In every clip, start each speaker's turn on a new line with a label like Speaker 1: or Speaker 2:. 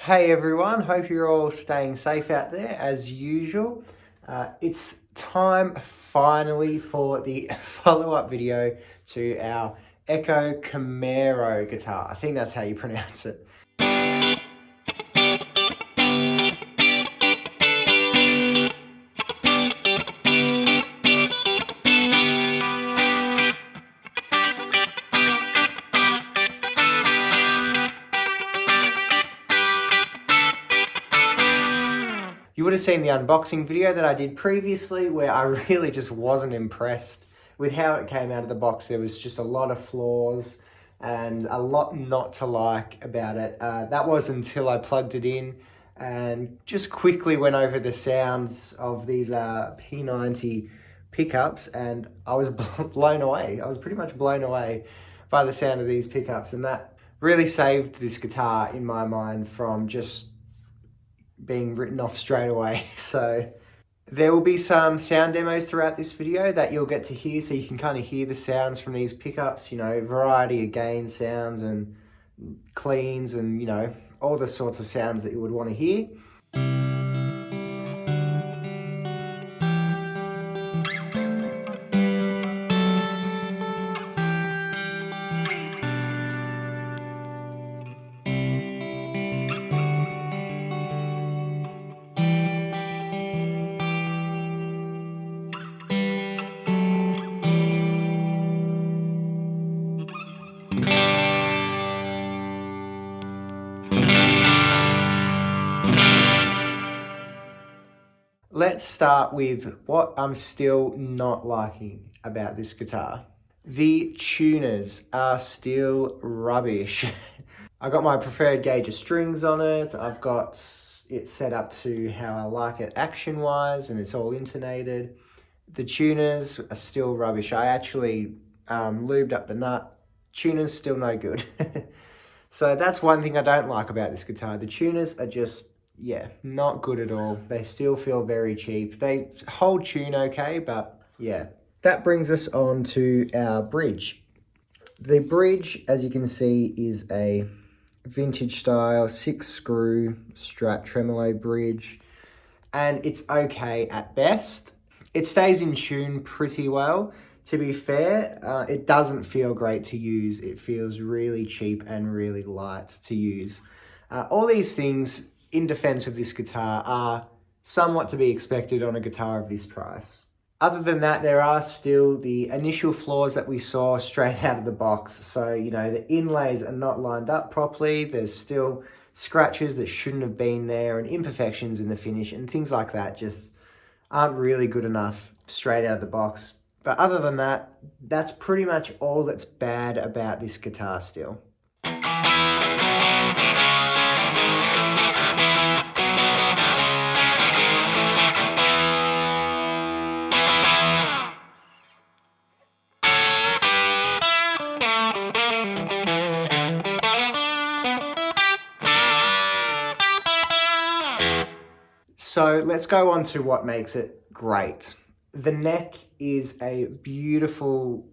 Speaker 1: Hey everyone, hope you're all staying safe out there as usual. It's time finally for the follow-up video to our Eko Camaro guitar. I think that's how you pronounce it. You would have seen the unboxing video that I did previously where I really just wasn't impressed with how it came out of the box. There was just a lot of flaws and a lot not to like about it. That was until I plugged it in and just quickly went over the sounds of these P90 pickups, and I was blown away. I was pretty much blown away by the sound of these pickups, and that really saved this guitar in my mind from just being written off straight away. So there will be some sound demos throughout this video that you'll get to hear, so you can kind of hear the sounds from these pickups, you know, variety of gain sounds and cleans and, you know, all the sorts of sounds that you would want to hear. Let's start with what I'm still not liking about this guitar. The tuners are still rubbish. I got my preferred gauge of strings on it. I've got it set up to how I like it action-wise, and it's all intonated. The tuners are still rubbish. I actually lubed up the nut. Tuners still no good. So that's one thing I don't like about this guitar. The tuners are just, yeah, not good at all. They still feel very cheap. They hold tune okay, but yeah. That brings us on to our bridge. The bridge, as you can see, is a vintage style 6-screw Strat tremolo bridge, and it's okay at best. It stays in tune pretty well. To be fair, it doesn't feel great to use. It feels really cheap and really light to use. All these things, in defense of this guitar, are somewhat to be expected on a guitar of this price. Other than that, there are still the initial flaws that we saw straight out of the box. So, you know, the inlays are not lined up properly. There's still scratches that shouldn't have been there and imperfections in the finish and things like that just aren't really good enough straight out of the box. But other than that, that's pretty much all that's bad about this guitar still. So let's go on to what makes it great. The neck is a beautiful,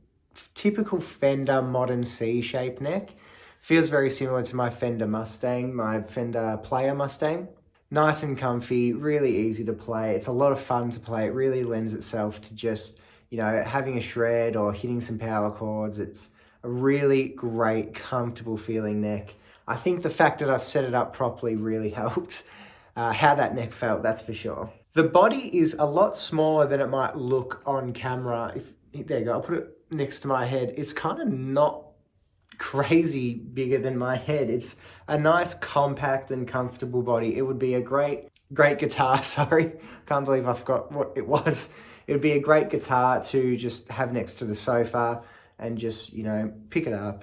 Speaker 1: typical Fender modern C-shaped neck. Feels very similar to my Fender Mustang, my Fender Player Mustang. Nice and comfy, really easy to play. It's a lot of fun to play. It really lends itself to just, you know, having a shred or hitting some power chords. It's a really great, comfortable feeling neck. I think the fact that I've set it up properly really helped how that neck felt, that's for sure. The body is a lot smaller than it might look on camera. There you go, I'll put it next to my head. It's kind of not crazy bigger than my head. It's a nice, compact and comfortable body. It would be a great guitar, sorry. Can't believe I forgot what it was. It would be a great guitar to just have next to the sofa and just, you know, pick it up,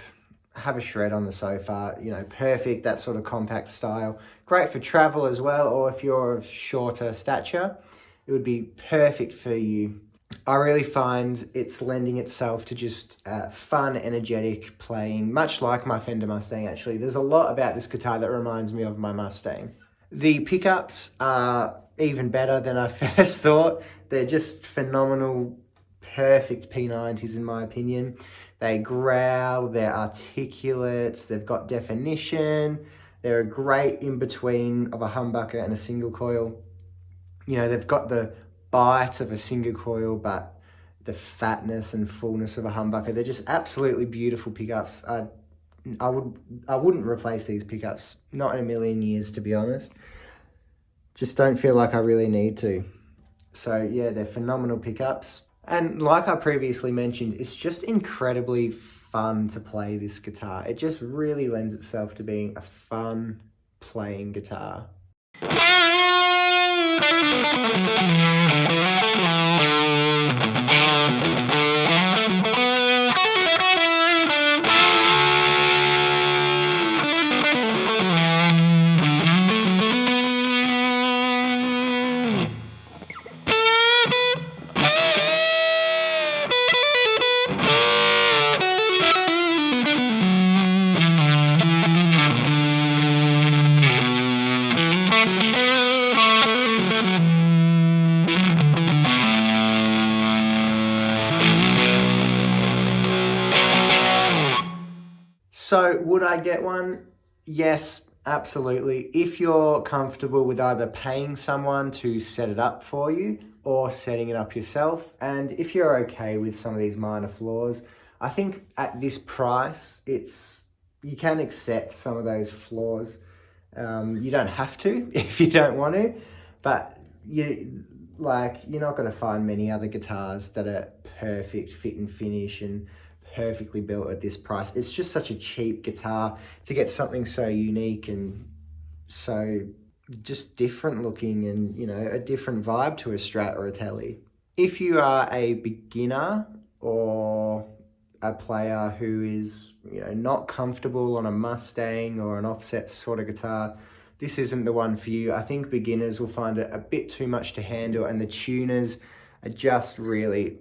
Speaker 1: have a shred on the sofa, you know, perfect, that sort of compact style. Great for travel as well, or if you're of shorter stature, it would be perfect for you. I really find it's lending itself to just fun, energetic playing, much like my Fender Mustang actually. There's a lot about this guitar that reminds me of my Mustang. The pickups are even better than I first thought. They're just phenomenal, perfect P90s in my opinion. They growl, they're articulate, they've got definition, They're a great in-between of a humbucker and a single coil. You know, they've got the bite of a single coil, but the fatness and fullness of a humbucker. They're just absolutely beautiful pickups. I wouldn't replace these pickups, not in a million years, to be honest. Just don't feel like I really need to. So yeah, they're phenomenal pickups. And like I previously mentioned, it's just incredibly fun to play this guitar. It just really lends itself to being a fun playing guitar. So would I get one? Yes, absolutely. If you're comfortable with either paying someone to set it up for you or setting it up yourself, and if you're okay with some of these minor flaws, I think at this price, you can accept some of those flaws. You don't have to if you don't want to, but you're not going to find many other guitars that are perfect fit and finish and perfectly built at this price. It's just such a cheap guitar to get something so unique and so just different looking and, you know, a different vibe to a Strat or a Tele. If you are a beginner or a player who is, you know, not comfortable on a Mustang or an offset sort of guitar, this isn't the one for you. I think beginners will find it a bit too much to handle, and the tuners are just really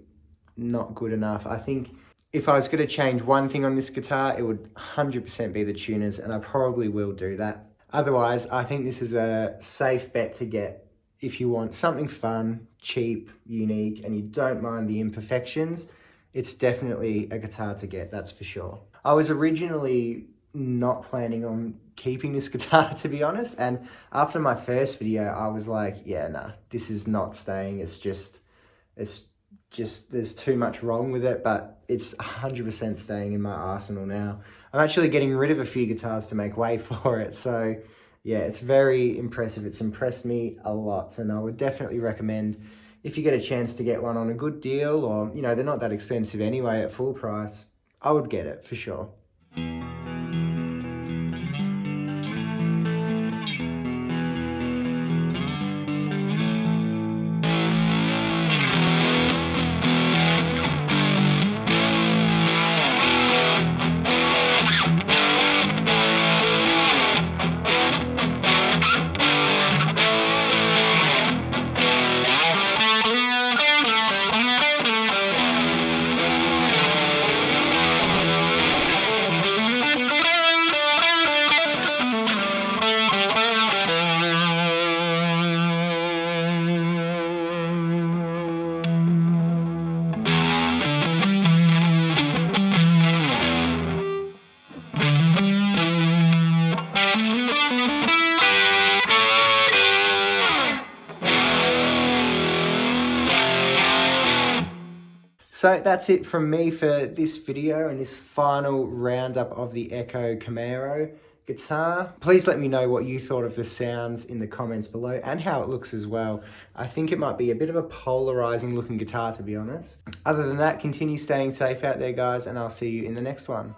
Speaker 1: not good enough. I think if I was going to change one thing on this guitar, it would 100% be the tuners, and I probably will do that. Otherwise, I think this is a safe bet to get if you want something fun, cheap, unique, and you don't mind the imperfections. It's definitely a guitar to get, that's for sure. I was originally not planning on keeping this guitar, to be honest, and after my first video, I was like, yeah, nah, this is not staying. It's just there's too much wrong with it, but it's 100% staying in my arsenal now. I'm actually getting rid of a few guitars to make way for it. So yeah, it's very impressive. It's impressed me a lot. And I would definitely recommend if you get a chance to get one on a good deal, or, you know, they're not that expensive anyway at full price, I would get it for sure. So that's it from me for this video and this final roundup of the Eko Camaro guitar. Please let me know what you thought of the sounds in the comments below and how it looks as well. I think it might be a bit of a polarizing looking guitar, to be honest. Other than that, continue staying safe out there, guys, and I'll see you in the next one.